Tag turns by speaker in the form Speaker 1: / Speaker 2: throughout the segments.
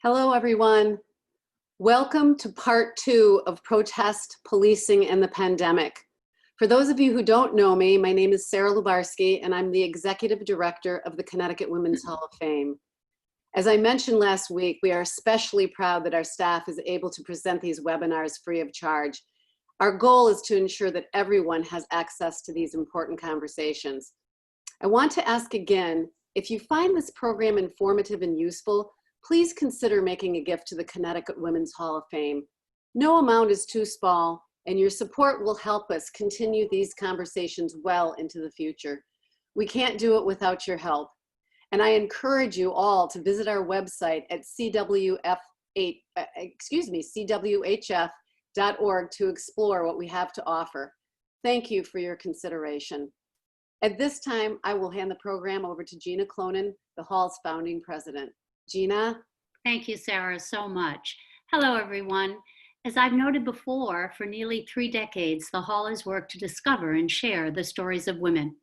Speaker 1: Hello, everyone. Welcome to part 2 of Protest, Policing, and the Pandemic. For those of you who don't know me, my name is Sarah Lubarsky, and I'm the Executive Director of the Connecticut Women's Hall of Fame. As I mentioned last week, we are especially proud that our staff is able to present these webinars free of charge. Our goal is to ensure that everyone has access to these important conversations. I want to ask again, if you find this program informative and useful, please consider making a gift to the Connecticut Women's Hall of Fame. No amount is too small, and your support will help us continue these conversations well into the future. We can't do it without your help. And I encourage you all to visit our website at cwhf.org to explore what we have to offer. Thank you for your consideration. At this time, I will hand the program over to Gina Clonan, the Hall's founding president. Gina?
Speaker 2: Thank you, Sarah, so much. Hello, everyone. As I've noted before, for nearly 3 decades, the Hall has worked to discover and share the stories of women.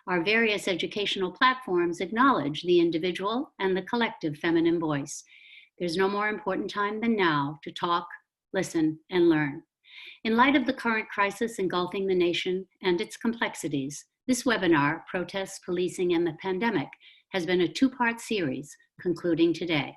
Speaker 2: Our various educational platforms acknowledge the individual and the collective feminine voice. There's no more important time than now to talk, listen, and learn. In light of the current crisis engulfing the nation and its complexities, this webinar, Protests, Policing, and the Pandemic, has been a 2-part series concluding today.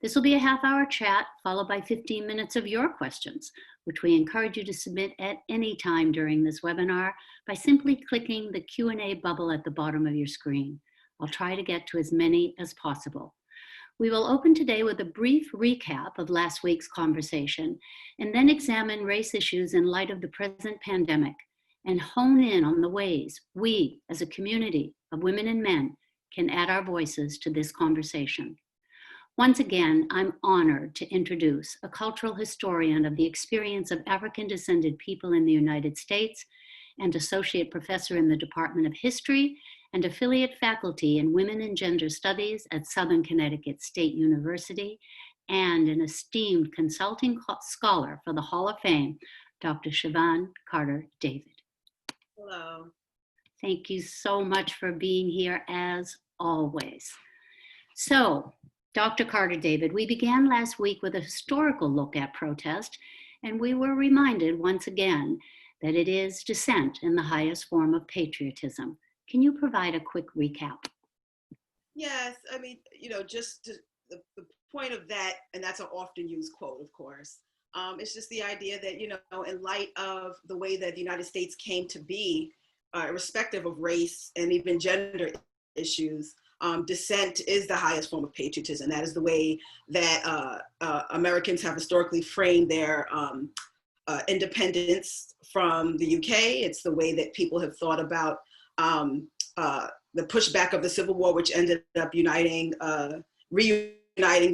Speaker 2: This will be a half-hour chat followed by 15 minutes of your questions, which we encourage you to submit at any time during this webinar by simply clicking the Q&A bubble at the bottom of your screen. I'll try to get to as many as possible. We will open today with a brief recap of last week's conversation and then examine race issues in light of the present pandemic and hone in on the ways we, as a community of women and men, can add our voices to this conversation. Once again, I'm honored to introduce a cultural historian of the experience of African-descended people in the United States and associate professor in the Department of History and affiliate faculty in Women and Gender Studies at Southern Connecticut State University and an esteemed consulting scholar for the Hall of Fame, Dr. Siobhan Carter-David.
Speaker 3: Hello.
Speaker 2: Thank you so much for being here as always. So, Dr. Carter-David, we began last week with a historical look at protest, and we were reminded once again that it is dissent in the highest form of patriotism. Can you provide a quick recap?
Speaker 3: Yes, I mean, just the point of that, and that's an often used quote, of course, it's just the idea that, in light of the way that the United States came to be, irrespective of race and even gender issues, dissent is the highest form of patriotism. That is the way that Americans have historically framed their independence from the UK. It's the way that people have thought about the pushback of the Civil War, which ended up reuniting the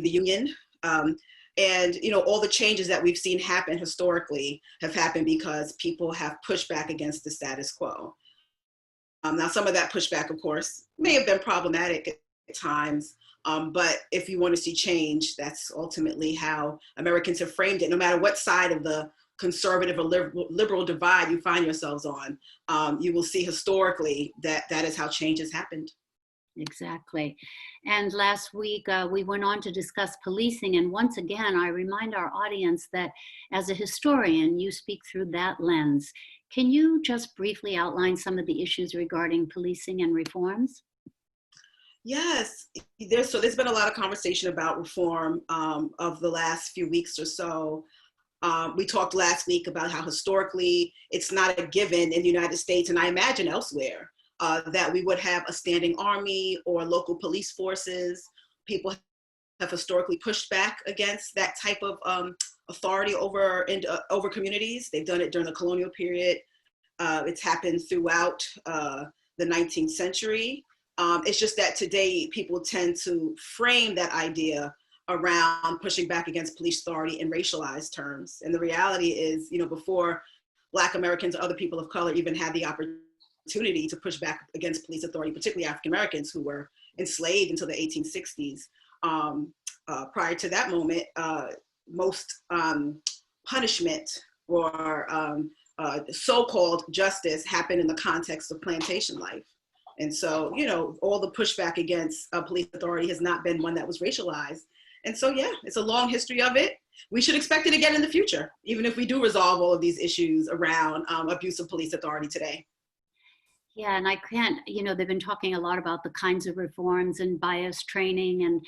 Speaker 3: Union. And all the changes that we've seen happen historically have happened because people have pushed back against the status quo. Now, some of that pushback, of course, may have been problematic at times, but if you want to see change, that's ultimately how Americans have framed it. No matter what side of the conservative or liberal divide you find yourselves on, you will see historically that that is how change has happened.
Speaker 2: Exactly. And last week, we went on to discuss policing. And once again, I remind our audience that as a historian, you speak through that lens. Can you just briefly outline some of the issues regarding policing and reforms?
Speaker 3: Yes, there's been a lot of conversation about reform of the last few weeks or so. We talked last week about how historically it's not a given in the United States, and I imagine elsewhere, that we would have a standing army or local police forces. People have historically pushed back against that type of authority over communities. They've done it during the colonial period. It's happened throughout the 19th century. It's just that today people tend to frame that idea around pushing back against police authority in racialized terms. And the reality is, before Black Americans or other people of color even had the opportunity to push back against police authority, particularly African Americans who were enslaved until the 1860s. Prior to that moment, most punishment or so-called justice happened in the context of plantation life. And so, all the pushback against police authority has not been one that was racialized. And so, yeah, it's a long history of it. We should expect it again in the future, even if we do resolve all of these issues around abuse of police authority today.
Speaker 2: Yeah, and I can't, they've been talking a lot about the kinds of reforms and bias training and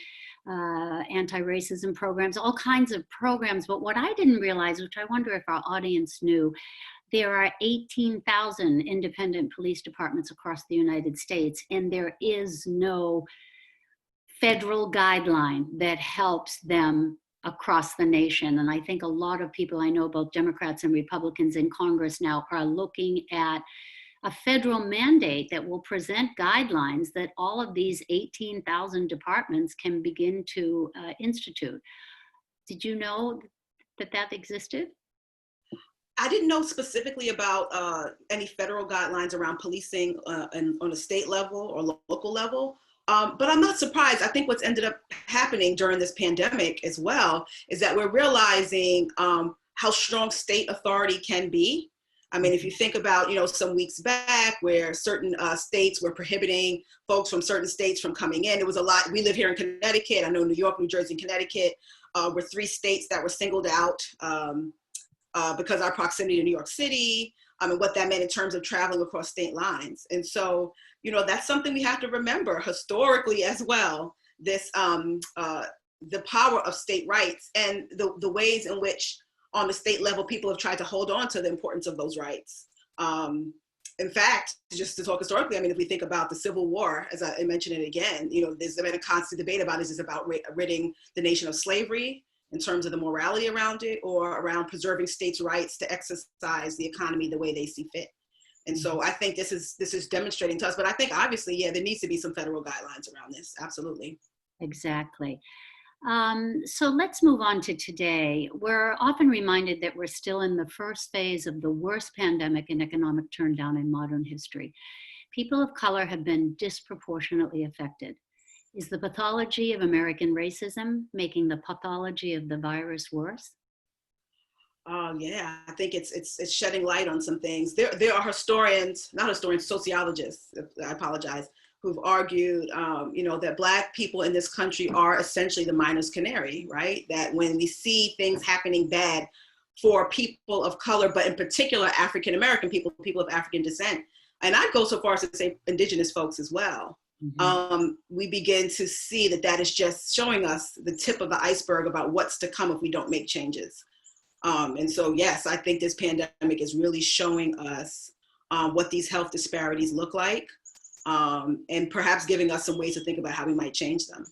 Speaker 2: anti-racism programs, all kinds of programs. But what I didn't realize, which I wonder if our audience knew, there are 18,000 independent police departments across the United States, and there is no federal guideline that helps them across the nation. And I think a lot of people I know, both Democrats and Republicans in Congress now, are looking at a federal mandate that will present guidelines that all of these 18,000 departments can begin to institute. Did you know that existed?
Speaker 3: I didn't know specifically about any federal guidelines around policing on a state level or local level. But I'm not surprised. I think what's ended up happening during this pandemic as well is that we're realizing how strong state authority can be. I mean, if you think about, some weeks back where certain states were prohibiting folks from certain states from coming in, it was a lot. We live here in Connecticut. I know New York, New Jersey, and Connecticut were 3 states that were singled out because our proximity to New York City, and what that meant in terms of traveling across state lines. And so, that's something we have to remember historically as well, this, the power of state rights and the ways in which on the state level, people have tried to hold on to the importance of those rights. In fact, just to talk historically, I mean, if we think about the Civil War, as I mentioned it again, there's been a constant debate about, is this about ridding the nation of slavery in terms of the morality around it, or around preserving states' rights to exercise the economy the way they see fit. And so I think this is demonstrating to us, but I think obviously, yeah, there needs to be some federal guidelines around this, absolutely.
Speaker 2: Exactly. So let's move on to today. We're often reminded that we're still in the first phase of the worst pandemic and economic turndown in modern history. People of color have been disproportionately affected. Is the pathology of American racism making the pathology of the virus worse?
Speaker 3: Yeah, I think it's shedding light on some things. There are sociologists, I apologize, who've argued, that Black people in this country are essentially the miner's canary, right? That when we see things happening bad for people of color, but in particular African-American people, people of African descent, and I'd go so far as to say indigenous folks as well, we begin to see that is just showing us the tip of the iceberg about what's to come if we don't make changes. And so, yes, I think this pandemic is really showing us what these health disparities look like, and perhaps giving us some ways to think about how we might change them.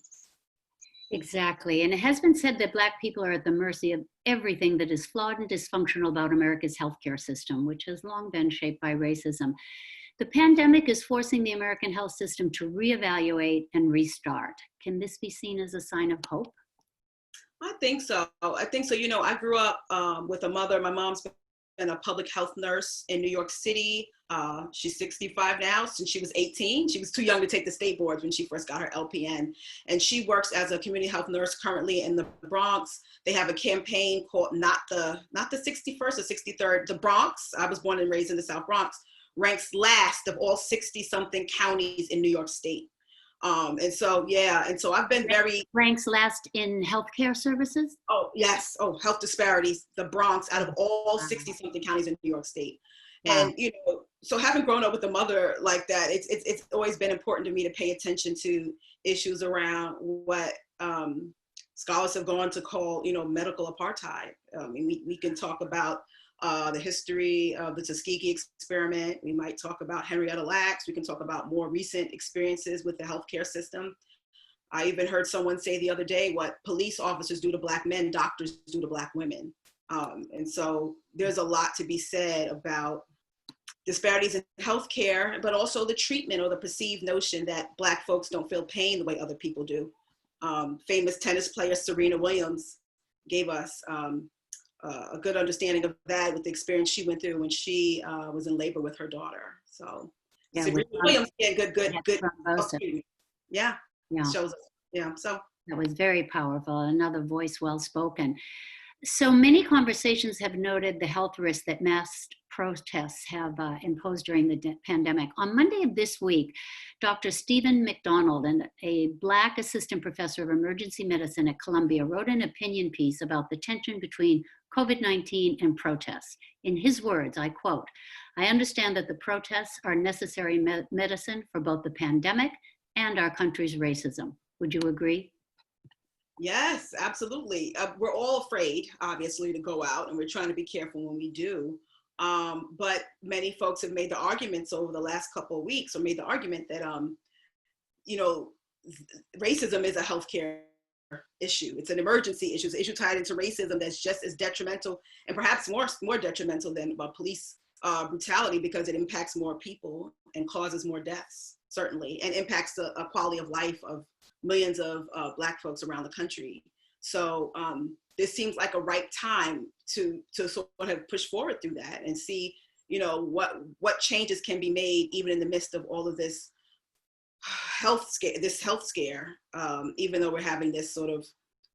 Speaker 2: Exactly. And it has been said that Black people are at the mercy of everything that is flawed and dysfunctional about America's healthcare system, which has long been shaped by racism. The pandemic is forcing the American health system to reevaluate and restart. Can this be seen as a sign of hope?
Speaker 3: I think so. I grew up with a mother. My mom's been a public health nurse in New York City. She's 65 now. Since she was 18, she was too young to take the state boards when she first got her LPN. And she works as a community health nurse currently in the Bronx. They have a campaign called not the 61st or 63rd. The Bronx, I was born and raised in the South Bronx, ranks last of all 60-something counties in New York State. And so I've been
Speaker 2: ranks last in healthcare services.
Speaker 3: Oh, yes. Oh, health disparities, the Bronx, out of all 60-something counties in New York State. Wow. And, so having grown up with a mother like that, it's always been important to me to pay attention to issues around what scholars have gone to call, medical apartheid. I mean, we can talk about the history of the Tuskegee experiment. We might talk about Henrietta Lacks. We can talk about more recent experiences with the healthcare system. I even heard someone say the other day, what police officers do to Black men, doctors do to Black women. And so there's a lot to be said about disparities in healthcare, but also the treatment or the perceived notion that Black folks don't feel pain the way other people do. Famous tennis player Serena Williams gave us a good understanding of that with the experience she went through when she was in labor with her daughter. So yeah, Serena Williams, good. Yeah. Shows us. Yeah. So
Speaker 2: that was very powerful. Another voice well spoken. So many conversations have noted the health risks that mass protests have imposed during the pandemic. On Monday of this week, Dr. Stephen McDonald, a Black assistant professor of emergency medicine at Columbia, wrote an opinion piece about the tension between COVID-19 and protests. In his words, I quote, "I understand that the protests are necessary medicine for both the pandemic and our country's racism." Would you agree?
Speaker 3: Yes, absolutely. We're all afraid, obviously, to go out, and we're trying to be careful when we do. But many folks have made the arguments over the last couple of weeks, or made the argument that, you know, racism is a healthcare issue. It's an emergency issue. It's an issue tied into racism that's just as detrimental, and perhaps more detrimental than police brutality, because it impacts more people and causes more deaths, certainly, and impacts the quality of life of millions of Black folks around the country. So this seems like a right time to sort of push forward through that and see, you know, what changes can be made even in the midst of all of this health scare, even though we're having this sort of,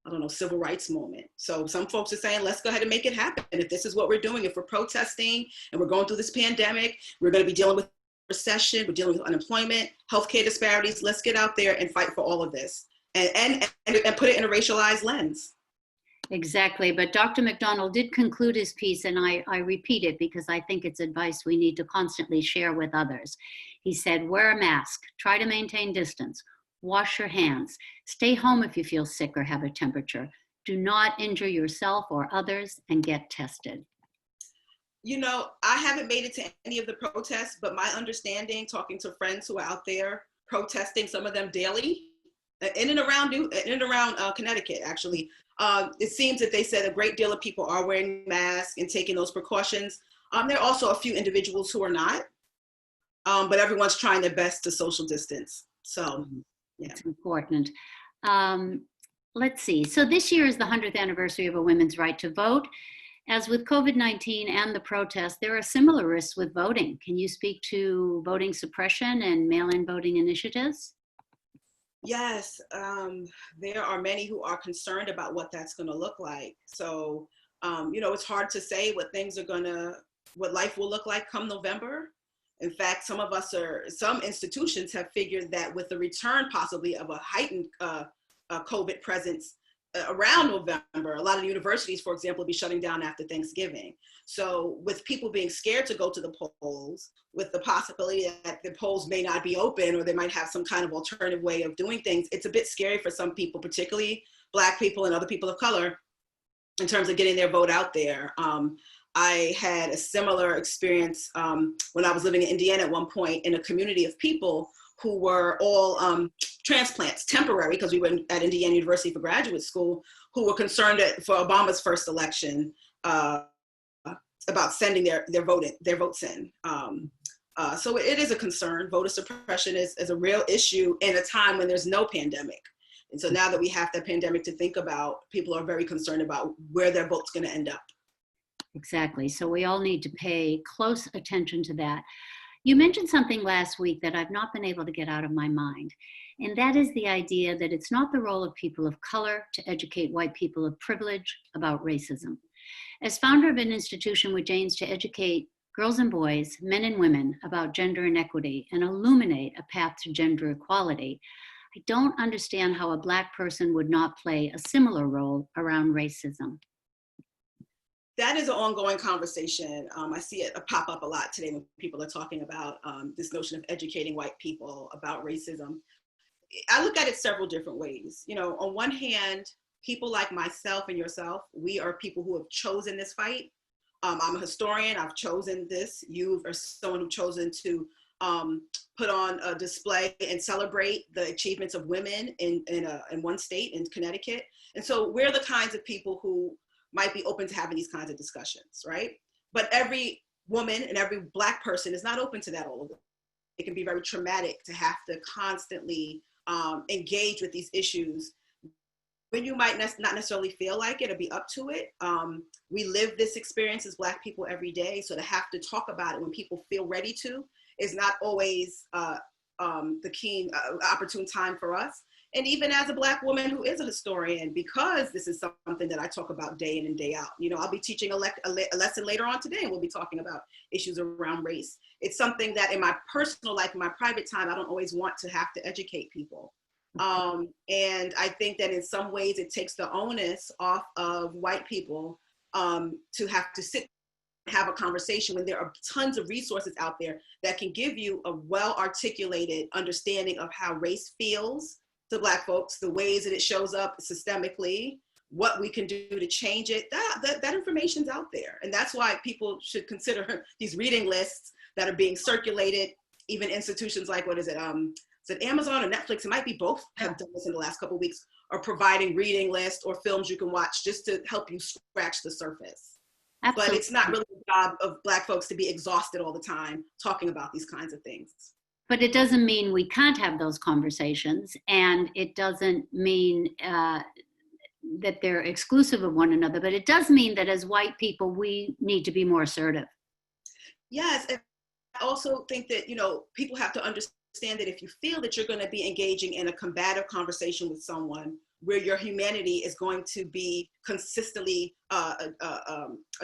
Speaker 3: I don't know, civil rights moment. So some folks are saying, let's go ahead and make it happen. If this is what we're doing, if we're protesting and we're going through this pandemic, we're going to be dealing with recession, we're dealing with unemployment, healthcare disparities. Let's get out there and fight for all of this and put it in a racialized lens.
Speaker 2: Exactly. But Dr. McDonald did conclude his piece, and I repeat it because I think it's advice we need to constantly share with others. He said, wear a mask, try to maintain distance, wash your hands, stay home if you feel sick or have a temperature, do not injure yourself or others, and get tested.
Speaker 3: You know, I haven't made it to any of the protests, but my understanding, talking to friends who are out there protesting, some of them daily, in and around Connecticut, actually, it seems that they said a great deal of people are wearing masks and taking those precautions. There are also a few individuals who are not, but everyone's trying their best to social distance. So, yeah.
Speaker 2: It's important. Let's see. So this year is the 100th anniversary of a women's right to vote. As with COVID-19 and the protests, there are similar risks with voting. Can you speak to voting suppression and mail-in voting initiatives?
Speaker 3: Yes, there are many who are concerned about what that's going to look like. So, you know, it's hard to say what life will look like come November. In fact, some institutions have figured that with the return possibly of a heightened COVID presence around November, a lot of universities, for example, will be shutting down after Thanksgiving. So with people being scared to go to the polls, with the possibility that the polls may not be open or they might have some kind of alternative way of doing things, it's a bit scary for some people, particularly Black people and other people of color, in terms of getting their vote out there. I had a similar experience when I was living in Indiana at one point, in a community of people who were all transplants, temporary, because we were at Indiana University for graduate school, who were concerned for Obama's first election about sending their votes in. So it is a concern. Voter suppression is a real issue in a time when there's no pandemic. And so now that we have that pandemic to think about, people are very concerned about where their vote's going to end up.
Speaker 2: Exactly. So we all need to pay close attention to that. You mentioned something last week that I've not been able to get out of my mind, and that is the idea that it's not the role of people of color to educate white people of privilege about racism. As founder of an institution which aims to educate girls and boys, men and women about gender inequity and illuminate a path to gender equality, I don't understand how a Black person would not play a similar role around racism.
Speaker 3: That is an ongoing conversation. I see it pop up a lot today when people are talking about this notion of educating white people about racism. I look at it several different ways. You know, on one hand, people like myself and yourself, we are people who have chosen this fight. I'm a historian, I've chosen this. You are someone who's chosen to put on a display and celebrate the achievements of women in one state, in Connecticut. And so we're the kinds of people who might be open to having these kinds of discussions, right? But every woman and every Black person is not open to that all of it. It can be very traumatic to have to constantly engage with these issues when you might not necessarily feel like it or be up to it. We live this experience as Black people every day, so to have to talk about it when people feel ready to is not always the keen, opportune time for us. And even as a Black woman who is a historian, because this is something that I talk about day in and day out. You know, I'll be teaching a lesson later on today, and we'll be talking about issues around race. It's something that in my personal life, in my private time, I don't always want to have to educate people. And I think that in some ways it takes the onus off of white people to have to sit and have a conversation when there are tons of resources out there that can give you a well-articulated understanding of how race feels to Black folks, the ways that it shows up systemically, what we can do to change it. That information's out there. And that's why people should consider these reading lists that are being circulated, even institutions like, what is it Amazon or Netflix? It might be both, have done this in the last couple of weeks, are providing reading lists or films you can watch just to help you scratch the surface. Absolutely. But it's not really the job of Black folks to be exhausted all the time talking about these kinds of things.
Speaker 2: But it doesn't mean we can't have those conversations, and it doesn't mean that they're exclusive of one another, but it does mean that as white people, we need to be more assertive.
Speaker 3: Yes, and I also think that, you know, people have to understand that if you feel that you're going to be engaging in a combative conversation with someone where your humanity is going to be consistently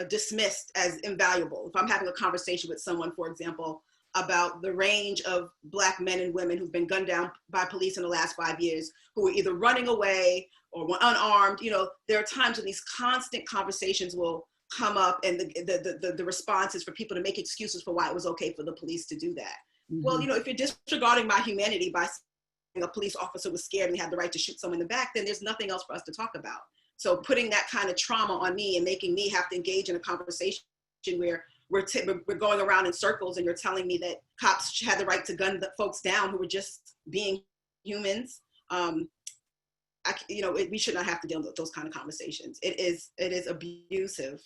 Speaker 3: dismissed as invaluable. If I'm having a conversation with someone, for example, about the range of Black men and women who've been gunned down by police in the last 5 years, who were either running away or were unarmed, you know, there are times when these constant conversations will come up, and the response is for people to make excuses for why it was okay for the police to do that. Mm-hmm. Well, you know, if you're disregarding my humanity by saying a police officer was scared and had the right to shoot someone in the back, then there's nothing else for us to talk about. So putting that kind of trauma on me and making me have to engage in a conversation where we're going around in circles and you're telling me that cops had the right to gun the folks down who were just being humans. We should not have to deal with those kind of conversations. It is abusive.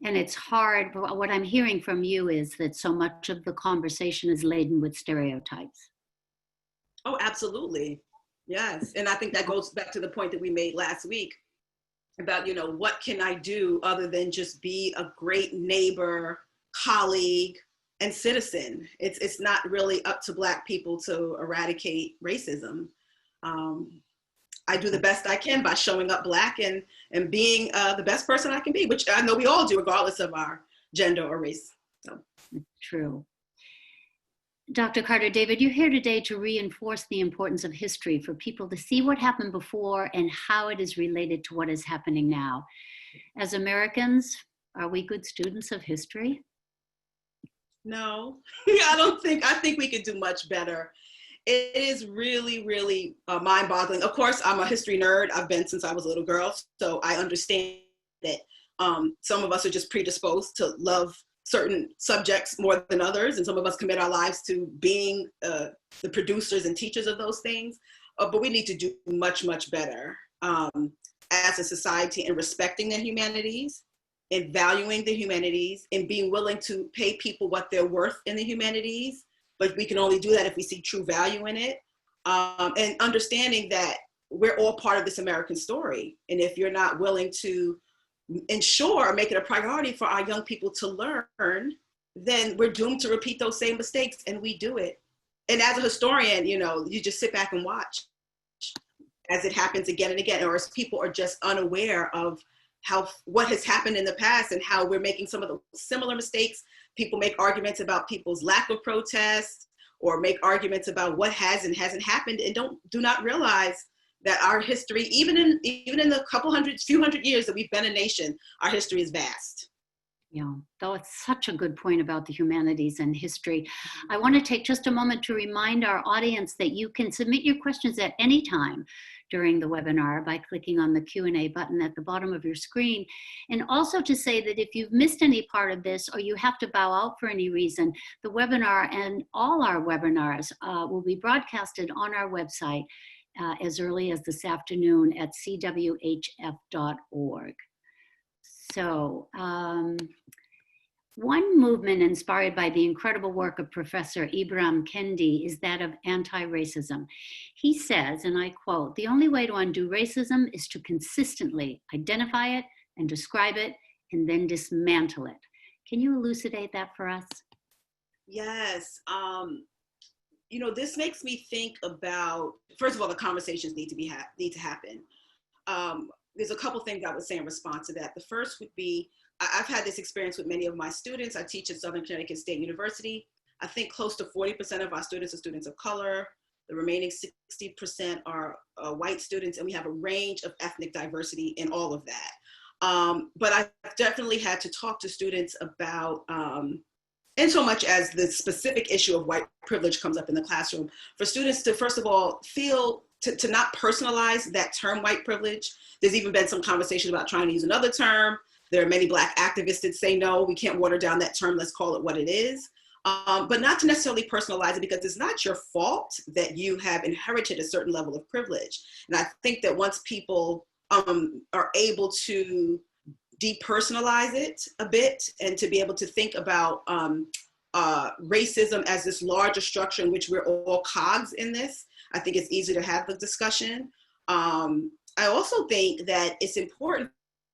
Speaker 2: And it's hard. What I'm hearing from you is that so much of the conversation is laden with stereotypes.
Speaker 3: Oh, absolutely. Yes. And I think that goes back to the point that we made last week about, you know, what can I do other than just be a great neighbor, colleague, and citizen? It's not really up to Black people to eradicate racism. I do the best I can by showing up Black and being the best person I can be, which I know we all do regardless of our gender or race. So.
Speaker 2: True. Dr. Carter-David, you're here today to reinforce the importance of history for people to see what happened before and how it is related to what is happening now. As Americans, are we good students of history?
Speaker 3: No, I think we could do much better. It is really, really mind-boggling. Of course, I'm a history nerd. I've been since I was a little girl, so I understand that some of us are just predisposed to love certain subjects more than others, and some of us commit our lives to being the producers and teachers of those things. But we need to do much, much better as a society in respecting the humanities, in valuing the humanities, in being willing to pay people what they're worth in the humanities. But we can only do that if we see true value in it, and understanding that we're all part of this American story. And if you're not willing to ensure or make it a priority for our young people to learn, then we're doomed to repeat those same mistakes, and we do it. And as a historian, you know, you just sit back and watch as it happens again and again, or as people are just unaware of what has happened in the past and how we're making some of the similar mistakes. People make arguments about people's lack of protest, or make arguments about what has and hasn't happened, and do not realize that our history, even in the few hundred years that we've been a nation, our history is vast.
Speaker 2: Yeah, though it's such a good point about the humanities and history. I want to take just a moment to remind our audience that you can submit your questions at any time during the webinar by clicking on the Q&A button at the bottom of your screen. And also to say that if you've missed any part of this, or you have to bow out for any reason, the webinar and all our webinars will be broadcasted on our website as early as this afternoon at cwhf.org. So one movement inspired by the incredible work of Professor Ibram Kendi is that of anti-racism. He says, and I quote, "The only way to undo racism is to consistently identify it and describe it and then dismantle it." Can you elucidate that for us?
Speaker 3: Yes. this makes me think about, first of all, the conversations need to happen. There's a couple things I would say in response to that. The first would be, I've had this experience with many of my students. I teach at Southern Connecticut State University. I think close to 40% of our students are students of color. The remaining 60% are white students, and we have a range of ethnic diversity in all of that. But I've definitely had to talk to students about, in so much as the specific issue of white privilege comes up in the classroom, for students to, first of all, feel to not personalize that term white privilege. There's even been some conversation about trying to use another term. There are many Black activists that say, no, we can't water down that term, let's call it what it is. But not to necessarily personalize it, because it's not your fault that you have inherited a certain level of privilege. And I think that once people are able to depersonalize it a bit and to be able to think about racism as this larger structure in which we're all cogs in this, I think it's easy to have the discussion. I also think that it's important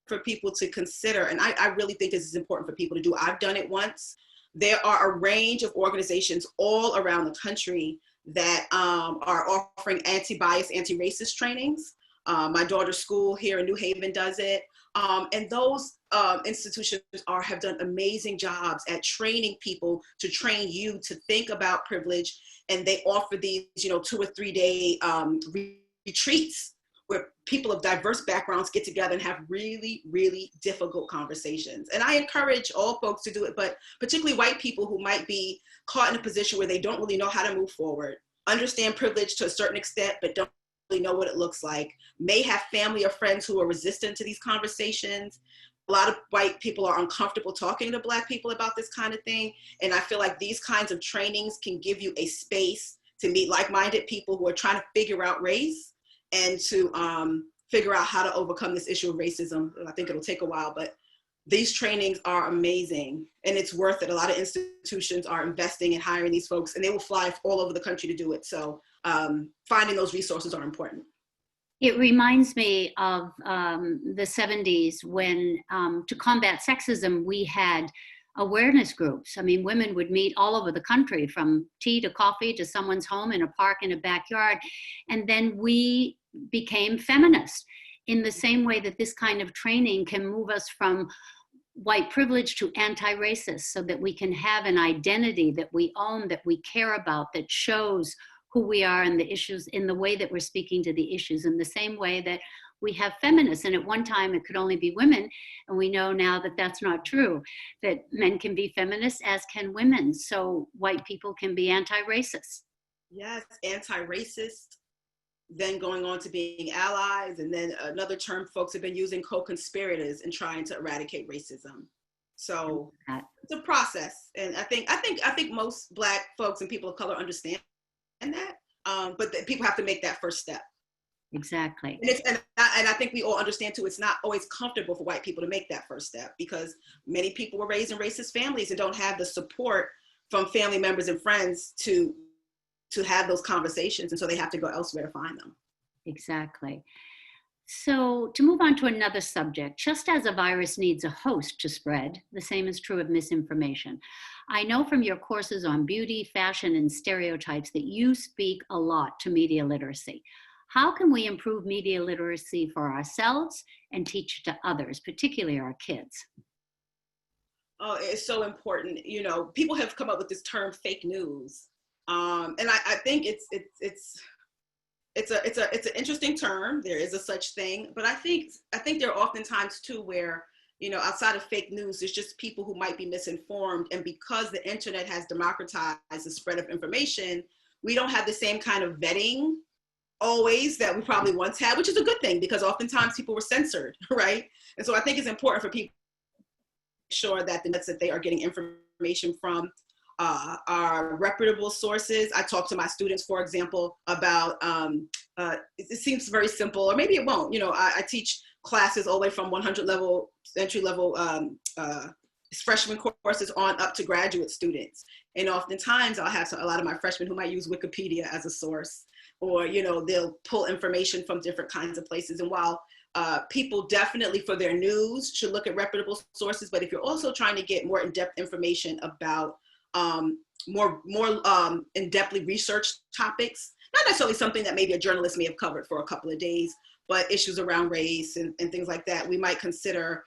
Speaker 3: for people to consider, and I really think this is important for people to do. I've done it once. There are a range of organizations all around the country that are offering anti-bias, anti-racist trainings. My daughter's school here in New Haven does it. And those institutions have done amazing jobs at training people to train you to think about privilege. And they offer these, 2 or 3 day retreats where people of diverse backgrounds get together and have really, really difficult conversations. And I encourage all folks to do it, but particularly white people who might be caught in a position where they don't really know how to move forward, understand privilege to a certain extent, but don't really know what it looks like, may have family or friends who are resistant to these conversations. A lot of white people are uncomfortable talking to Black people about this kind of thing. And I feel like these kinds of trainings can give you a space to meet like-minded people who are trying to figure out race and to figure out how to overcome this issue of racism. I think it'll take a while, but these trainings are amazing and it's worth it. A lot of institutions are investing and hiring these folks, and they will fly all over the country to do it. So finding those resources are important.
Speaker 2: It reminds me of the 70s when, to combat sexism, we had awareness groups. I mean, women would meet all over the country, from tea to coffee to someone's home, in a park, in a backyard. And then we became feminist in the same way that this kind of training can move us from white privilege to anti-racist, so that we can have an identity that we own, that we care about, that shows who we are and the issues in the way that we're speaking to the issues, in the same way that we have feminists. And at one time it could only be women. And we know now that that's not true, that men can be feminists as can women. So white people can be anti-racist.
Speaker 3: Yes, anti-racist, then going on to being allies. And then another term folks have been using, co-conspirators in trying to eradicate racism. So it's a process. And I think most Black folks and people of color understand that, but people have to make that first step.
Speaker 2: Exactly.
Speaker 3: And I think we all understand too, it's not always comfortable for white people to make that first step, because many people were raised in racist families and don't have the support from family members and friends to have those conversations. And so they have to go elsewhere to find them.
Speaker 2: Exactly. So to move on to another subject, just as a virus needs a host to spread, the same is true of misinformation. I know from your courses on beauty, fashion, and stereotypes that you speak a lot to media literacy. How can we improve media literacy for ourselves and teach it to others, particularly our kids?
Speaker 3: Oh, it's so important. People have come up with this term fake news. And I think it's an interesting term. There is a such thing, but I think there are often times too where, outside of fake news, there's just people who might be misinformed. And because the internet has democratized the spread of information, we don't have the same kind of vetting always that we probably once had, which is a good thing, because oftentimes people were censored, right? And so I think it's important for people to make sure that that they are getting information from are reputable sources. I talk to my students, for example, about, it seems very simple, or maybe it won't. I teach classes all the way from 100 level, entry level freshman courses on up to graduate students. And oftentimes I'll have a lot of my freshmen who might use Wikipedia as a source, or, they'll pull information from different kinds of places. And while people definitely for their news should look at reputable sources, but if you're also trying to get more in-depth information about in-depthly researched topics, not necessarily something that maybe a journalist may have covered for a couple of days, but issues around race and things like that, we might consider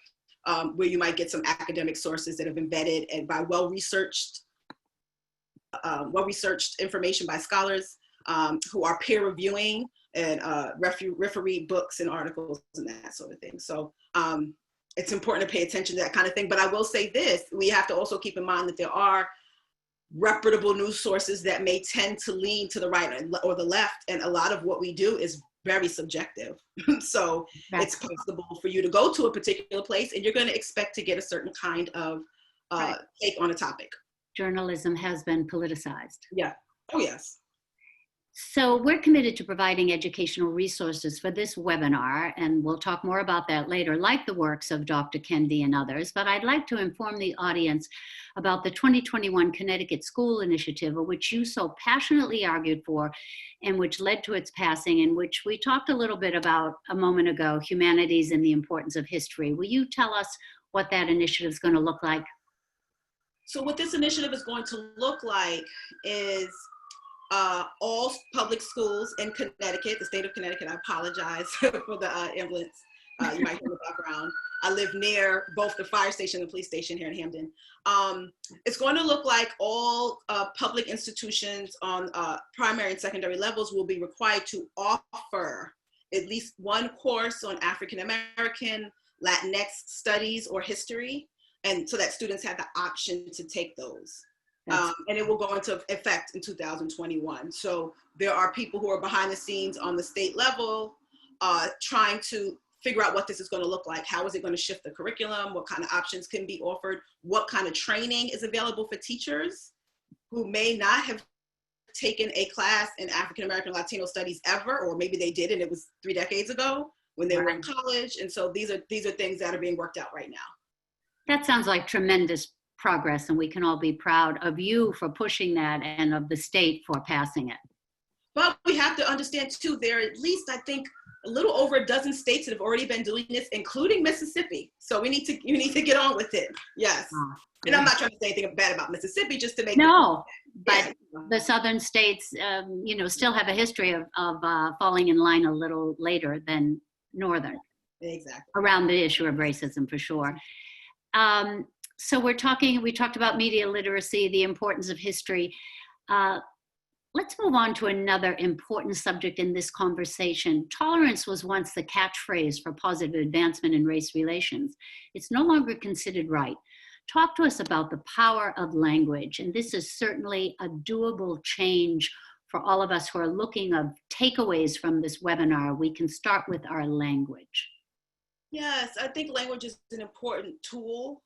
Speaker 3: where you might get some academic sources that have been vetted and by well-researched information by scholars who are peer reviewing and referee books and articles and that sort of thing. So it's important to pay attention to that kind of thing. But I will say this, we have to also keep in mind that there are reputable news sources that may tend to lean to the right or the left. And a lot of what we do is very subjective. So it's possible for you to go to a particular place and you're going to expect to get a certain kind of take on a topic.
Speaker 2: Journalism has been politicized.
Speaker 3: Yeah. Oh, yes.
Speaker 2: So we're committed to providing educational resources for this webinar, and we'll talk more about that later, like the works of Dr. Kendi and others. But I'd like to inform the audience about the 2021 Connecticut School Initiative, which you so passionately argued for and which led to its passing, and which we talked a little bit about a moment ago, humanities and the importance of history. Will you tell us what that initiative is going to look like?
Speaker 3: So what this initiative is going to look like is all public schools in Connecticut, the state of Connecticut. I apologize for the ambulance you might hear in the background. I live near both the fire station and the police station here in Hamden. It's going to look like all public institutions on primary and secondary levels will be required to offer at least one course on African American, Latinx studies or history, and so that students have the option to take those. And it will go into effect in 2021. So there are people who are behind the scenes on the state level trying to figure out what this is going to look like. How is it going to shift the curriculum? What kind of options can be offered? What kind of training is available for teachers who may not have taken a class in African American Latino studies ever, or maybe they did and it was 3 decades ago when they were in college. And so these are things that are being worked out right now.
Speaker 2: That sounds like tremendous progress, and we can all be proud of you for pushing that and of the state for passing it.
Speaker 3: But we have to understand too, there are at least, I think, a little over a dozen states that have already been doing this, including Mississippi. So you need to get on with it. Yes. And I'm not trying to say anything bad about Mississippi, just to make
Speaker 2: but the southern states, still have a history of falling in line a little later than northern.
Speaker 3: Exactly.
Speaker 2: Around the issue of racism, for sure. So we talked about media literacy, the importance of history. Let's move on to another important subject in this conversation. Tolerance was once the catchphrase for positive advancement in race relations. It's no longer considered right. Talk to us about the power of language. And this is certainly a doable change for all of us who are looking of takeaways from this webinar. We can start with our language.
Speaker 3: Yes, I think language is an important tool.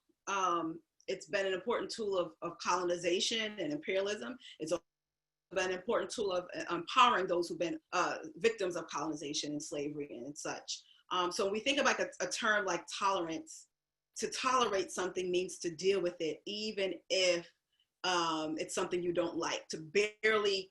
Speaker 3: It's been an important tool of colonization and imperialism. It's been an important tool of empowering those who've been victims of colonization and slavery and such. So when we think about a term like tolerance, to tolerate something means to deal with it, even if it's something you don't like, to barely,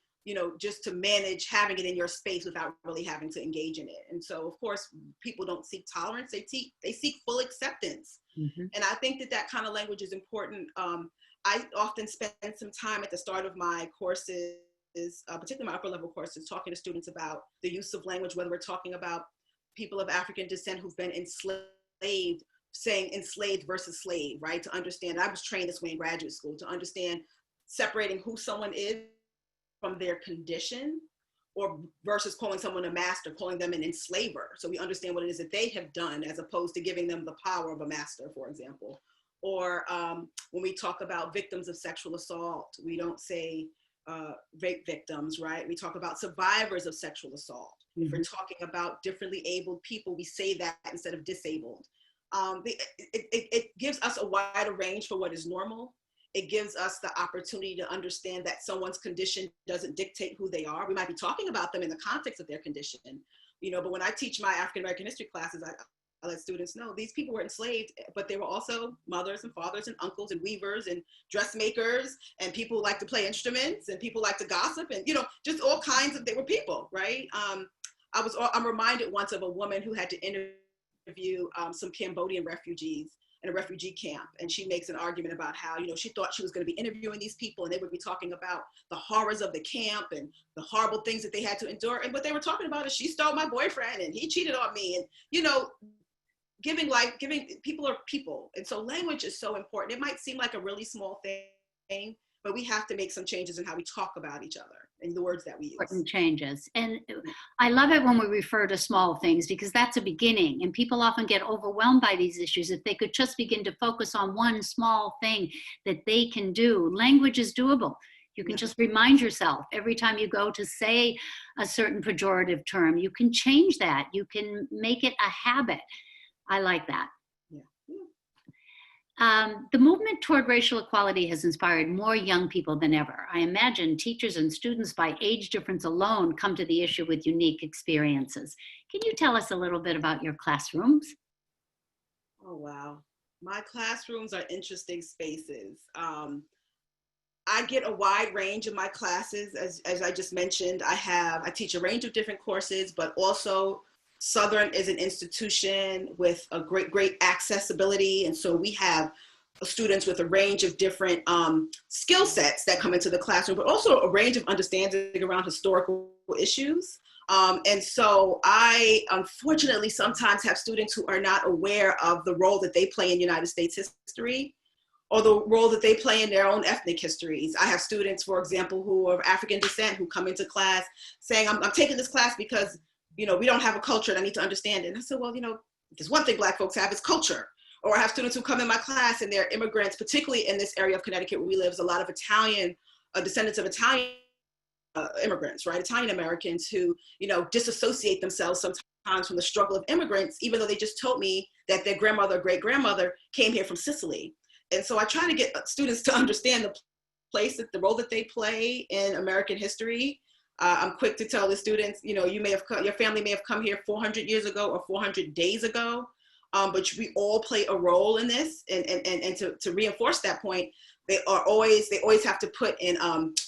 Speaker 3: just to manage having it in your space without really having to engage in it. And so, of course, people don't seek tolerance, they seek full acceptance. Mm-hmm. And I think that kind of language is important. I often spend some time at the start of my courses, particularly my upper level courses, talking to students about the use of language, whether we're talking about people of African descent who've been enslaved, saying enslaved versus slave, right? To understand, I was trained this way in graduate school, to understand separating who someone is from their condition, or versus calling someone a master, calling them an enslaver. So we understand what it is that they have done as opposed to giving them the power of a master, for example. Or when we talk about victims of sexual assault, we don't say rape victims, right? We talk about survivors of sexual assault. Mm-hmm. If we're talking about differently abled people, we say that instead of disabled. It gives us a wider range for what is normal. It gives us the opportunity to understand that someone's condition doesn't dictate who they are. We might be talking about them in the context of their condition, but when I teach my African American history classes, I let students know these people were enslaved, but they were also mothers and fathers and uncles and weavers and dressmakers and people who like to play instruments and people like to gossip and, just all kinds of, they were people, right? I'm reminded once of a woman who had to interview some Cambodian refugees in a refugee camp, and she makes an argument about how, you know, she thought she was going to be interviewing these people and they would be talking about the horrors of the camp and the horrible things that they had to endure. And what they were talking about is she stole my boyfriend and he cheated on me. And, you know, giving people are people. And so language is so important. It might seem like a really small thing, but we have to make some changes in how we talk about each other and the words that we use.
Speaker 2: Important changes. And I love it when we refer to small things, because that's a beginning. And people often get overwhelmed by these issues. If they could just begin to focus on one small thing that they can do, language is doable. You can just remind yourself every time you go to say a certain pejorative term, you can change that. You can make it a habit. I like that. The movement toward racial equality has inspired more young people than ever. I imagine teachers and students by age difference alone come to the issue with unique experiences. Can you tell us a little bit about your classrooms?
Speaker 3: Oh, wow. My classrooms are interesting spaces. I get a wide range in my classes. As I just mentioned, I teach a range of different courses, but also Southern is an institution with a great accessibility. And so we have students with a range of different skill sets that come into the classroom, but also a range of understanding around historical issues. And so I, unfortunately, sometimes have students who are not aware of the role that they play in United States history, or the role that they play in their own ethnic histories. I have students, for example, who are of African descent who come into class saying, I'm taking this class because, you know, we don't have a culture and I need to understand it. And I said, well, you know, there's one thing Black folks have, is culture. Or I have students who come in my class and they're immigrants, particularly in this area of Connecticut where we live. There's a lot of Italian, descendants of Italian immigrants, right? Italian Americans who, you know, disassociate themselves sometimes from the struggle of immigrants, even though they just told me that their grandmother or great-grandmother came here from Sicily. And so I try to get students to understand the place, the role that they play in American history. I'm quick to tell the students, you know, your family may have come here 400 years ago or 400 days ago, but we all play a role in this. And to reinforce that point, they always have to put in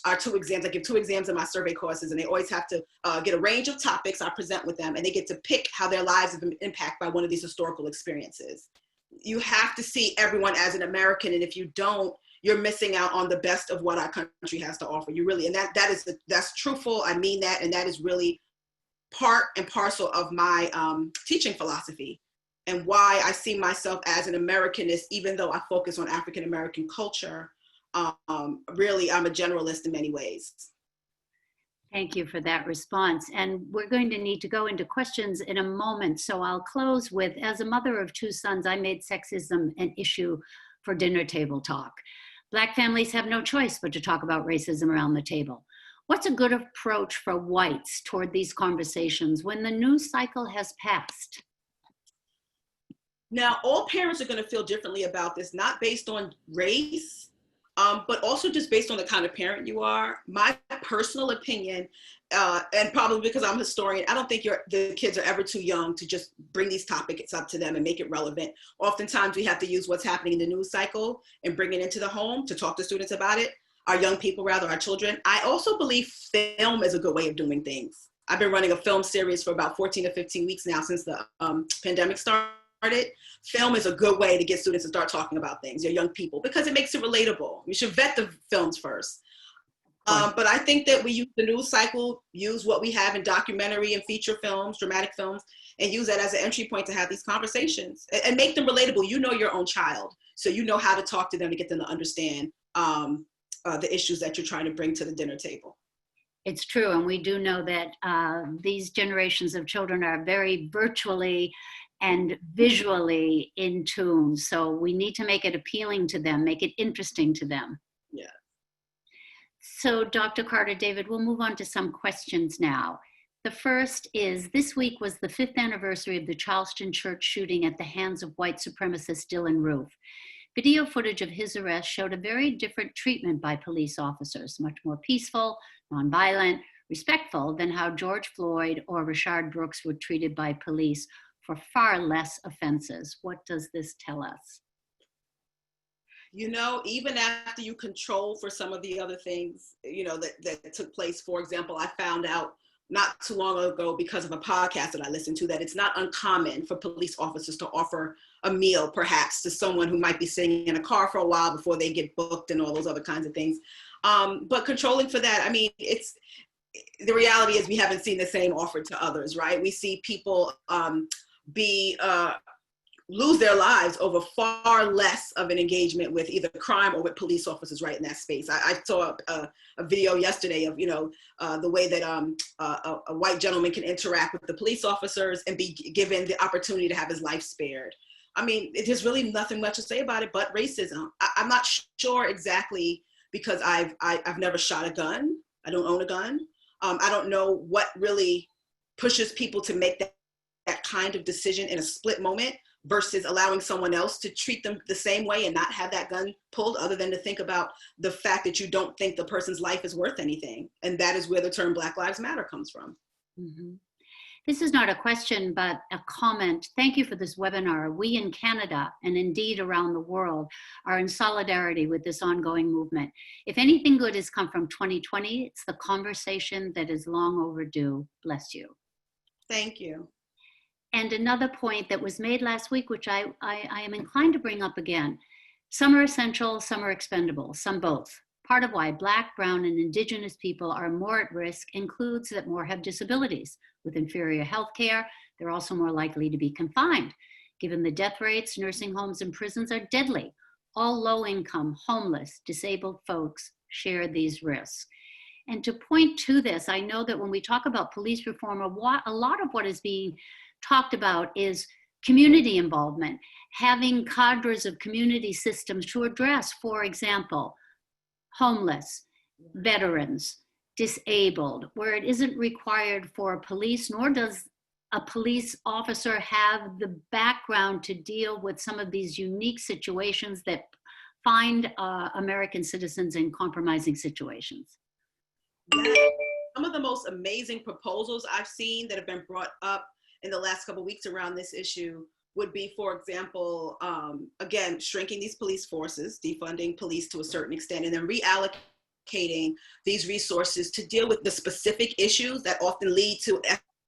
Speaker 3: our 2 exams. I give 2 exams in my survey courses, and they always have to get a range of topics I present with them, and they get to pick how their lives have been impacted by one of these historical experiences. You have to see everyone as an American, and if you don't, you're missing out on the best of what our country has to offer. You really, and that's truthful. I mean that, and that is really part and parcel of my teaching philosophy, and why I see myself as an Americanist, even though I focus on African American culture. Really, I'm a generalist in many ways.
Speaker 2: Thank you for that response. And we're going to need to go into questions in a moment. So I'll close with, as a mother of 2 sons, I made sexism an issue for dinner table talk. Black families have no choice but to talk about racism around the table. What's a good approach for whites toward these conversations when the news cycle has passed?
Speaker 3: Now, all parents are going to feel differently about this, not based on race, but also just based on the kind of parent you are. My personal opinion, and probably because I'm a historian, I don't think the kids are ever too young to just bring these topics up to them and make it relevant. Oftentimes we have to use what's happening in the news cycle and bring it into the home to talk to students about it, our young people, rather, our children. I also believe film is a good way of doing things. I've been running a film series for about 14 to 15 weeks now since the pandemic started. Film is a good way to get students to start talking about things, your young people, because it makes it relatable. You should vet the films first. But I think that we use the news cycle, use what we have in documentary and feature films, dramatic films, and use that as an entry point to have these conversations and make them relatable. You know your own child, so you know how to talk to them to get them to understand the issues that you're trying to bring to the dinner table.
Speaker 2: It's true, and we do know that these generations of children are very virtually and visually in tune. So we need to make it appealing to them, make it interesting to them.
Speaker 3: Yeah.
Speaker 2: So Dr. Carter-David, we'll move on to some questions now. The first is, this week was the 5th anniversary of the Charleston church shooting at the hands of white supremacist Dylann Roof. Video footage of his arrest showed a very different treatment by police officers, much more peaceful, nonviolent, respectful than how George Floyd or Rayshard Brooks were treated by police for far less offenses. What does this tell us?
Speaker 3: You know, even after you control for some of the other things, you know, that took place, for example, I found out not too long ago because of a podcast that I listened to, that it's not uncommon for police officers to offer a meal perhaps to someone who might be sitting in a car for a while before they get booked and all those other kinds of things. But controlling for that, I mean, the reality is we haven't seen the same offered to others, right? We see people lose their lives over far less of an engagement with either crime or with police officers right in that space. I saw a video yesterday of, the way that a white gentleman can interact with the police officers and be given the opportunity to have his life spared. I mean, there's really nothing much to say about it but racism. I'm not sure exactly, because I've never shot a gun. I don't own a gun. I don't know what really pushes people to make that kind of decision in a split moment versus allowing someone else to treat them the same way and not have that gun pulled, other than to think about the fact that you don't think the person's life is worth anything. And that is where the term Black Lives Matter comes from.
Speaker 2: Mm-hmm. This is not a question, but a comment. Thank you for this webinar. We in Canada, and indeed around the world, are in solidarity with this ongoing movement. If anything good has come from 2020, it's the conversation that is long overdue. Bless you.
Speaker 3: Thank you.
Speaker 2: And another point that was made last week, which I am inclined to bring up again. Some are essential, some are expendable, some both. Part of why Black, Brown, and Indigenous people are more at risk includes that more have disabilities. With inferior health care, they're also more likely to be confined. Given the death rates, nursing homes and prisons are deadly. All low-income, homeless, disabled folks share these risks. And to point to this, I know that when we talk about police reform, a lot of what is being talked about is community involvement, having cadres of community systems to address, for example, homeless, veterans, disabled, where it isn't required for police, nor does a police officer have the background to deal with some of these unique situations that find American citizens in compromising situations.
Speaker 3: Yeah. Some of the most amazing proposals I've seen that have been brought up in the last couple of weeks around this issue would be, for example, again, shrinking these police forces, defunding police to a certain extent, and then reallocating these resources to deal with the specific issues that often lead to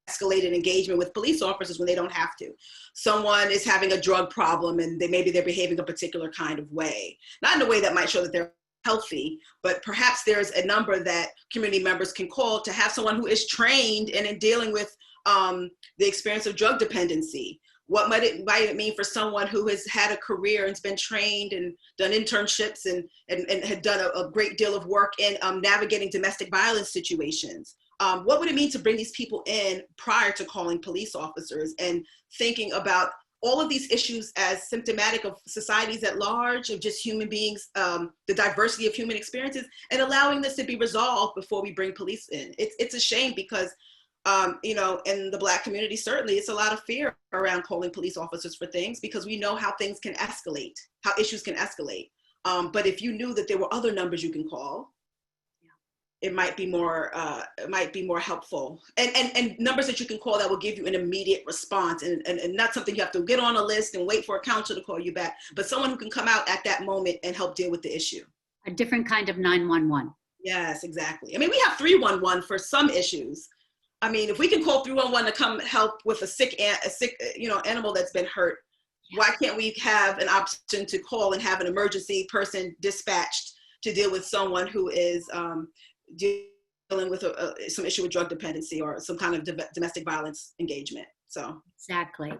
Speaker 3: escalated engagement with police officers when they don't have to. Someone is having a drug problem and maybe they're behaving a particular kind of way, not in a way that might show that they're healthy, but perhaps there's a number that community members can call to have someone who is trained in dealing with the experience of drug dependency. What might it mean for someone who has had a career and's been trained and done internships and had done a great deal of work in navigating domestic violence situations? What would it mean to bring these people in prior to calling police officers and thinking about all of these issues as symptomatic of societies at large, of just human beings, the diversity of human experiences, and allowing this to be resolved before we bring police in? It's a shame because in the Black community, certainly it's a lot of fear around calling police officers for things because we know how things can escalate, how issues can escalate. But if you knew that there were other numbers you can call, it might be more helpful. And numbers that you can call that will give you an immediate response and not something you have to get on a list and wait for a counselor to call you back, but someone who can come out at that moment and help deal with the issue.
Speaker 2: A different kind of 911.
Speaker 3: Yes, exactly. I mean, we have 311 for some issues. I mean, if we can call 311 to come help with a sick animal that's been hurt, why can't we have an option to call and have an emergency person dispatched to deal with someone who is dealing with some issue with drug dependency or some kind of domestic violence engagement? So
Speaker 2: exactly.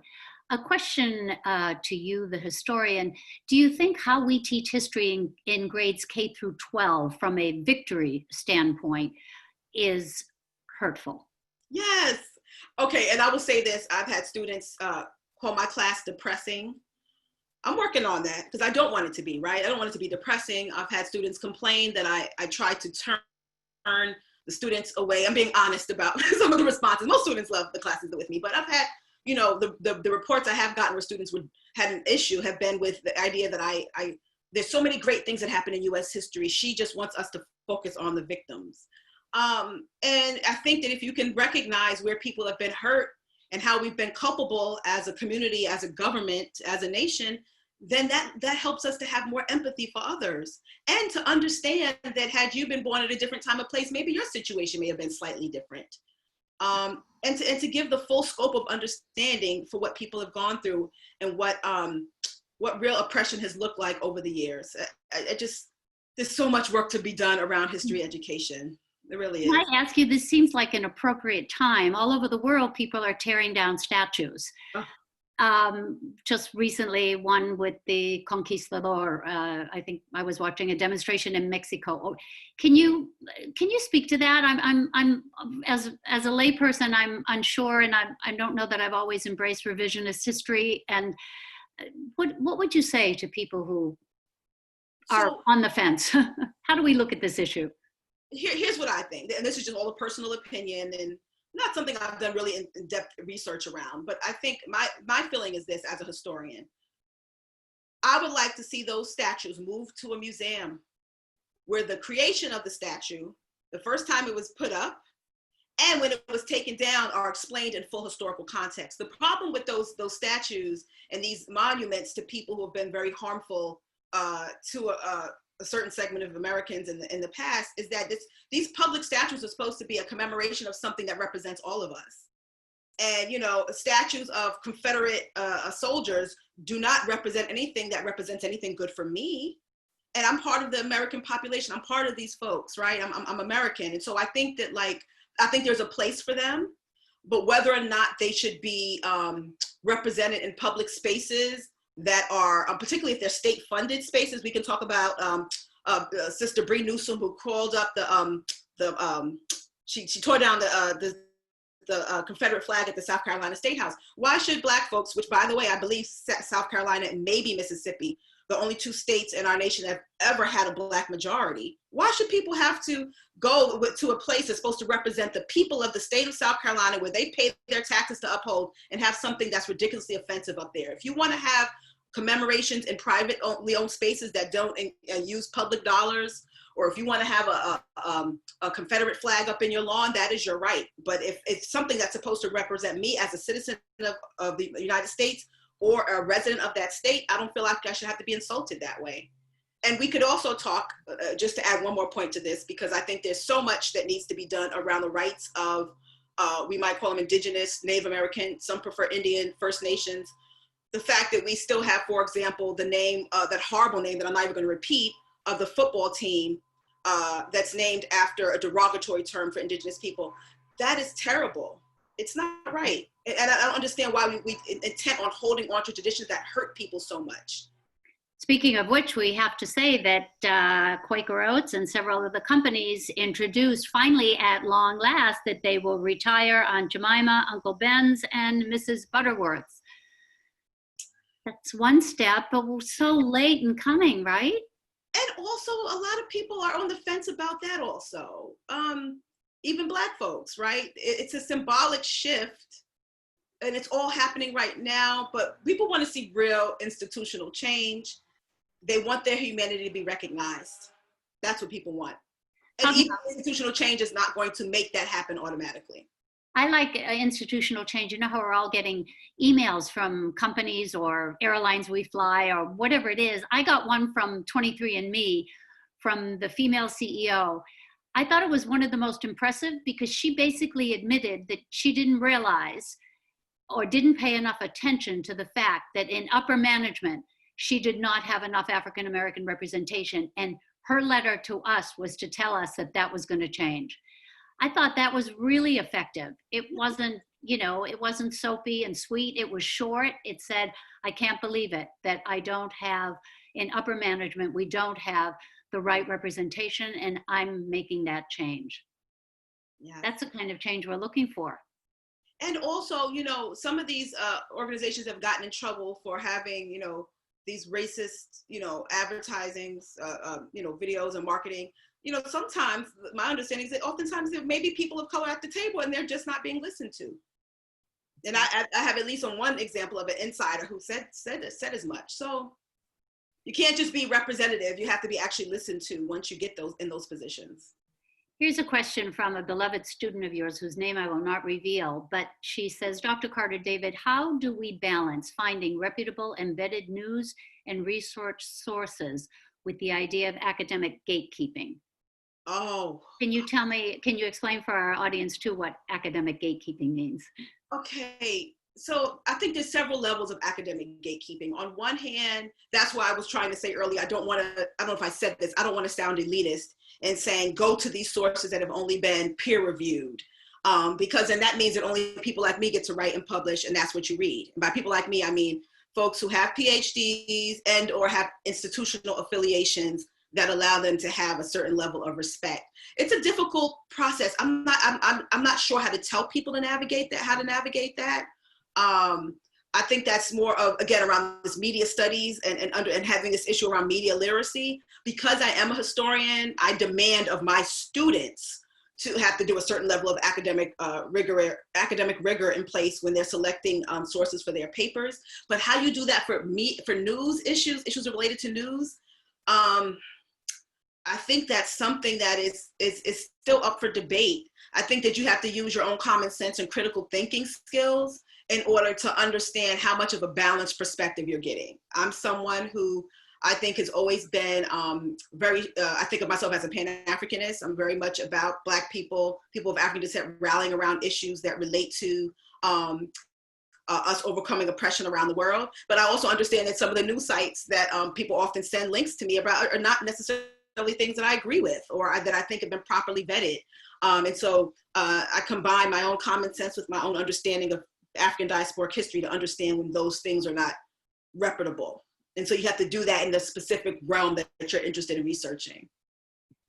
Speaker 2: A question to you, the historian. Do you think how we teach history in grades K through 12 from a victory standpoint is hurtful?
Speaker 3: Yes. Okay, and I will say this. I've had students call my class depressing. I'm working on that because I don't want it to be, right? I don't want it to be depressing. I've had students complain that I try to turn the students away. I'm being honest about some of the responses. Most students love the classes with me, but I've had, the reports I have gotten where students had an issue have been with the idea that there's so many great things that happen in US history. She just wants us to focus on the victims. And I think that if you can recognize where people have been hurt and how we've been culpable as a community, as a government, as a nation, then that helps us to have more empathy for others and to understand that had you been born at a different time or place, maybe your situation may have been slightly different. and to give the full scope of understanding for what people have gone through and what real oppression has looked like over the years. There's so much work to be done around history education. It really is.
Speaker 2: Can I ask you, this seems like an appropriate time. All over the world, people are tearing down statues.
Speaker 3: Oh.
Speaker 2: Just recently, one with the Conquistador. I think I was watching a demonstration in Mexico. Oh, can you speak to that? I'm as a layperson, I'm unsure, and I don't know that I've always embraced revisionist history. And what would you say to people who are on the fence? How do we look at this issue?
Speaker 3: Here's what I think, and this is just all a personal opinion and not something I've done really in-depth research around, but I think my feeling is this as a historian. I would like to see those statues moved to a museum where the creation of the statue, the first time it was put up, and when it was taken down are explained in full historical context. The problem with those statues and these monuments to people who have been very harmful to a certain segment of Americans in the past is that these public statues are supposed to be a commemoration of something that represents all of us. And, statues of Confederate soldiers do not represent anything that represents anything good for me. And I'm part of the American population. I'm part of these folks, right? I'm American. And so I think that I think there's a place for them, but whether or not they should be represented in public spaces that are, particularly if they're state-funded spaces. We can talk about Sister Bree Newsom, who crawled up she tore down the Confederate flag at the South Carolina State House. Why should Black folks, which by the way, I believe South Carolina and maybe Mississippi, the only two states in our nation that have ever had a Black majority, why should people have to go to a place that's supposed to represent the people of the state of South Carolina where they pay their taxes to uphold and have something that's ridiculously offensive up there? If you want to have commemorations in privately owned spaces that don't use public dollars, or if you want to have a Confederate flag up in your lawn, that is your right. But if it's something that's supposed to represent me as a citizen of the United States or a resident of that state, I don't feel like I should have to be insulted that way. And we could also talk, just to add one more point to this, because I think there's so much that needs to be done around the rights of, we might call them indigenous, Native American, some prefer Indian, First Nations. The fact that we still have, for example, the name, that horrible name that I'm not even going to repeat, of the football team that's named after a derogatory term for indigenous people. That is terrible. It's not right. And I don't understand why we intent on holding on to traditions that hurt people so much.
Speaker 2: Speaking of which, we have to say that Quaker Oats and several of the companies introduced finally at long last that they will retire Aunt Jemima, Uncle Ben's, and Mrs. Butterworth's. That's one step, but we're so late in coming, right?
Speaker 3: And also a lot of people are on the fence about that also. Even Black folks, right? It's a symbolic shift and it's all happening right now, but people want to see real institutional change. They want their humanity to be recognized. That's what people want. And even institutional change is not going to make that happen automatically.
Speaker 2: I like institutional change. You know how we're all getting emails from companies or airlines we fly or whatever it is. I got one from 23andMe from the female CEO. I thought it was one of the most impressive because she basically admitted that she didn't realize or didn't pay enough attention to the fact that in upper management, she did not have enough African-American representation. And her letter to us was to tell us that that was going to change. I thought that was really effective. It wasn't, it wasn't soapy and sweet. It was short. It said, I can't believe it, that I don't have, in upper management, we don't have the right representation, and I'm making that change. Yeah. That's the kind of change we're looking for.
Speaker 3: And also, some of these organizations have gotten in trouble for having, these racist, advertisings, videos and marketing. Sometimes my understanding is that oftentimes there may be people of color at the table and they're just not being listened to. And I have at least on one example of an insider who said as much. So you can't just be representative. You have to be actually listened to once you get in those positions.
Speaker 2: Here's a question from a beloved student of yours whose name I will not reveal, but she says, Dr. Carter-David, how do we balance finding reputable embedded news and research sources with the idea of academic gatekeeping?
Speaker 3: Oh,
Speaker 2: Can you explain for our audience too what academic gatekeeping means?
Speaker 3: okay. So I think there's several levels of academic gatekeeping. On one hand, that's why I was trying to say earlier, I don't know if I said this, I don't want to sound elitist and saying go to these sources that have only been peer reviewed. Because then that means that only people like me get to write and publish, and that's what you read. And by people like me, I mean folks who have PhDs and or have institutional affiliations that allow them to have a certain level of respect. It's a difficult process. I'm not sure how to tell people to navigate that. I think that's more of, again, around this media studies and having this issue around media literacy. Because I am a historian, I demand of my students to have to do a certain level of academic rigor in place when they're selecting sources for their papers. But how you do that for news issues related to news, I think that's something that is still up for debate. I think that you have to use your own common sense and critical thinking skills in order to understand how much of a balanced perspective you're getting. I'm someone who I think has always been I think of myself as a Pan-Africanist. I'm very much about Black people of African descent rallying around issues that relate to us overcoming oppression around the world. But I also understand that some of the news sites that people often send links to me about are not necessarily things that I agree with or that I think have been properly vetted. And so I combine my own common sense with my own understanding of African diasporic history to understand when those things are not reputable. And so you have to do that in the specific realm that you're interested in researching.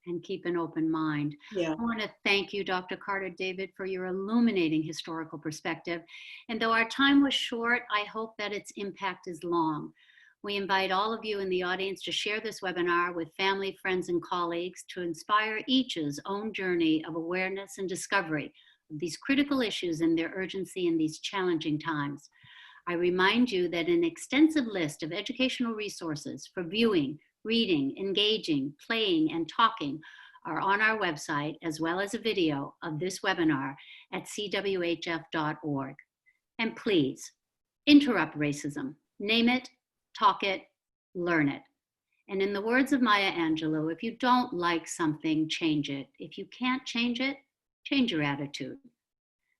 Speaker 2: And keep an open mind.
Speaker 3: Yeah.
Speaker 2: I want to thank you, Dr. Carter-David, for your illuminating historical perspective. And though our time was short, I hope that its impact is long. We invite all of you in the audience to share this webinar with family, friends, and colleagues to inspire each's own journey of awareness and discovery of these critical issues and their urgency in these challenging times. I remind you that an extensive list of educational resources for viewing, reading, engaging, playing, and talking are on our website, as well as a video of this webinar at cwhf.org. And please, interrupt racism. Name it, talk it, learn it. And in the words of Maya Angelou, if you don't like something, change it. If you can't change it, change your attitude.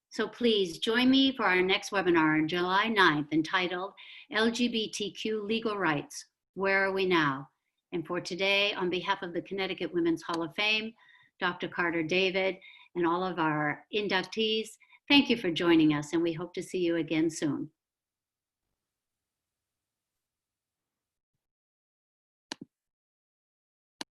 Speaker 2: So please join me for our next webinar on July 9th entitled LGBTQ Legal Rights, Where Are We Now? And for today, on behalf of the Connecticut Women's Hall of Fame, Dr. Carter-David, and all of our inductees, thank you for joining us, and we hope to see you again soon.